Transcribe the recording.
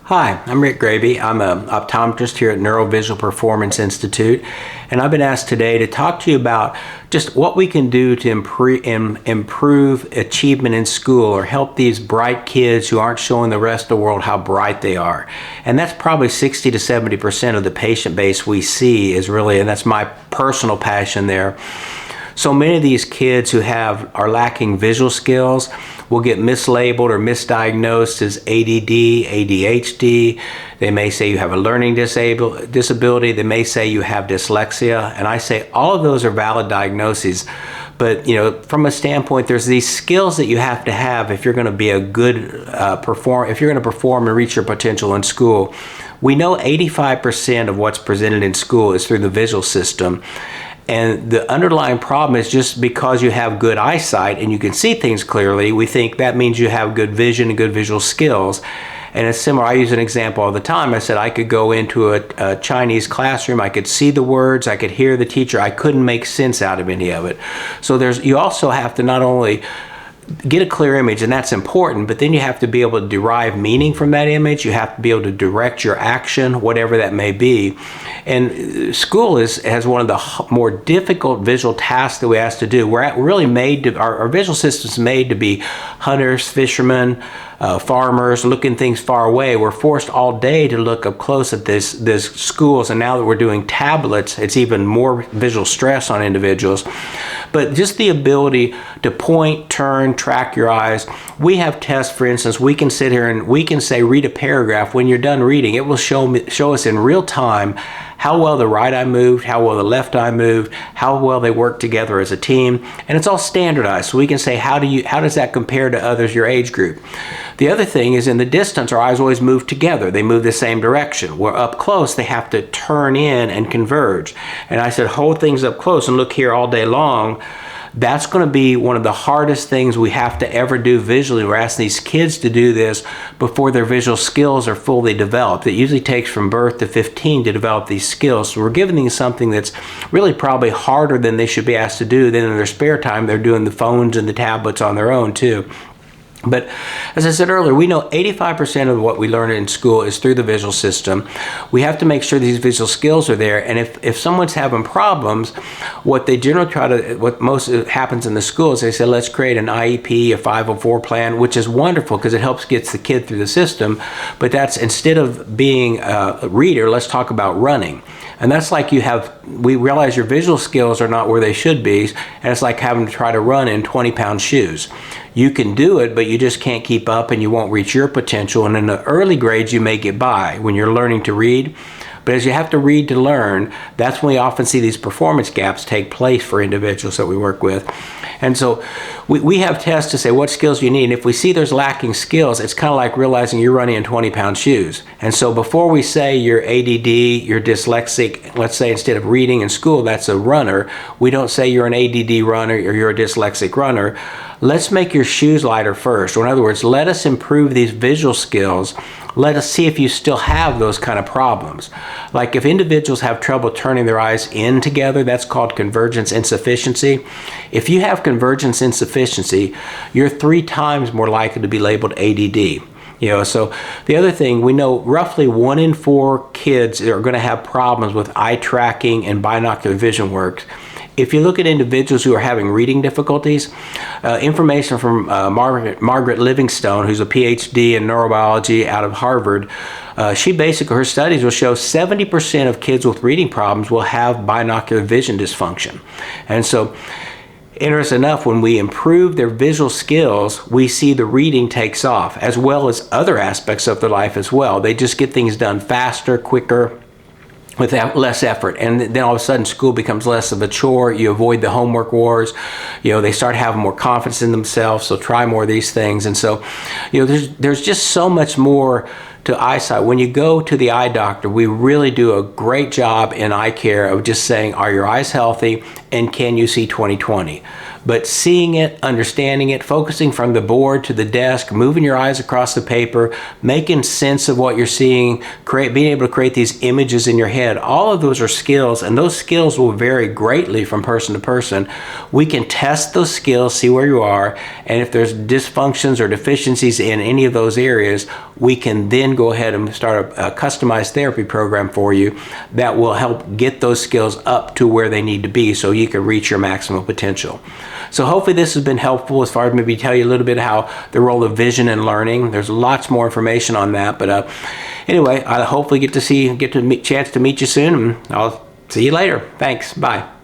Hi, I'm Rick Gravy. I'm an optometrist here at Neuro-Visual Performance Institute, and I've been asked today to talk to you about just what we can do to improve achievement in school or help these bright kids who aren't showing the rest of the world how bright they are. And that's probably 60 to 70% of the patient base we see is really, and that's my personal passion there. So many of these kids who are lacking visual skills will get mislabeled or misdiagnosed as ADD, ADHD. They may say you have a learning disability. They may say you have dyslexia. And I say all of those are valid diagnoses. But from a standpoint, there's these skills that you have to have if you're going to be a good if you're going to perform and reach your potential in school. We know 85% of what's presented in school is through the visual system. And the underlying problem is just because you have good eyesight and you can see things clearly, we think that means you have good vision and good visual skills. And it's similar. I use an example all the time. I said I could go into a Chinese classroom, I could see the words, I could hear the teacher, I couldn't make sense out of any of it. So you also have to not only get a clear image, and that's important, but then you have to be able to derive meaning from that image. You have to be able to direct your action, whatever that may be. And school has one of the more difficult visual tasks that we ask to do. We're really made to, our visual system's made to be hunters, fishermen, farmers, looking things far away. We're forced all day to look up close at this schools, and now that we're doing tablets, it's even more visual stress on individuals. But just the ability to point, turn, track your eyes. We have tests, for instance, we can sit here and we can say, read a paragraph. When you're done reading, it will show us in real time how well the right eye moved, how well the left eye moved, how well they work together as a team, and it's all standardized. So we can say, how does that compare to others your age group? The other thing is in the distance, our eyes always move together. They move the same direction. We're up close, they have to turn in and converge. And I said, hold things up close and look here all day long. That's going to be one of the hardest things we have to ever do visually. We're asking these kids to do this before their visual skills are fully developed. It usually takes from birth to 15 to develop these skills. So we're giving them something that's really probably harder than they should be asked to do. Then in their spare time, they're doing the phones and the tablets on their own too. But as I said earlier, we know 85% of what we learn in school is through the visual system. We have to make sure these visual skills are there. And if someone's having problems, what they generally what most happens in the school is they say, let's create an IEP, a 504 plan, which is wonderful because it helps get the kid through the system. But that's, instead of being a reader, let's talk about running. And that's like we realize your visual skills are not where they should be, and it's like having to try to run in 20-pound shoes. You can do it, but you just can't keep up and you won't reach your potential. And in the early grades, you may get by when you're learning to read. But as you have to read to learn, that's when we often see these performance gaps take place for individuals that we work with. And so we have tests to say, what skills do you need? And if we see there's lacking skills, it's kind of like realizing you're running in 20-pound shoes. And so before we say you're ADD, you're dyslexic, let's say instead of reading in school, that's a runner, we don't say you're an ADD runner or you're a dyslexic runner. Let's make your shoes lighter first. Or in other words, let us improve these visual skills. Let us see if you still have those kind of problems. Like if individuals have trouble turning their eyes in together, that's called convergence insufficiency. If you have convergence insufficiency, you're 3 times more likely to be labeled ADD. So the other thing, we know roughly 1 in 4 kids are going to have problems with eye tracking and binocular vision work. If you look at individuals who are having reading difficulties, information from Margaret Livingstone, who's a PhD in neurobiology out of Harvard, her studies will show 70% of kids with reading problems will have binocular vision dysfunction. And so, interesting enough, when we improve their visual skills, we see the reading takes off, as well as other aspects of their life as well. They just get things done faster, quicker, with less effort, and then all of a sudden school becomes less of a chore. You avoid the homework wars. They start having more confidence in themselves, so try more of these things. And so there's just so much more to eyesight. When you go to the eye doctor, we really do a great job in eye care of just saying, are your eyes healthy and can you see 20/20? but seeing it, understanding it, focusing from the board to the desk, moving your eyes across the paper, making sense of what you're seeing, being able to create these images in your head, all of those are skills, and those skills will vary greatly from person to person. We can test those skills, see where you are, and if there's dysfunctions or deficiencies in any of those areas, we can then go ahead and start a customized therapy program for you that will help get those skills up to where they need to be so you can reach your maximum potential. So hopefully this has been helpful as far as maybe tell you a little bit how the role of vision and learning. There's lots more information on that, but anyway, I hopefully get to chance to meet you soon, and I'll see you later. Thanks. Bye.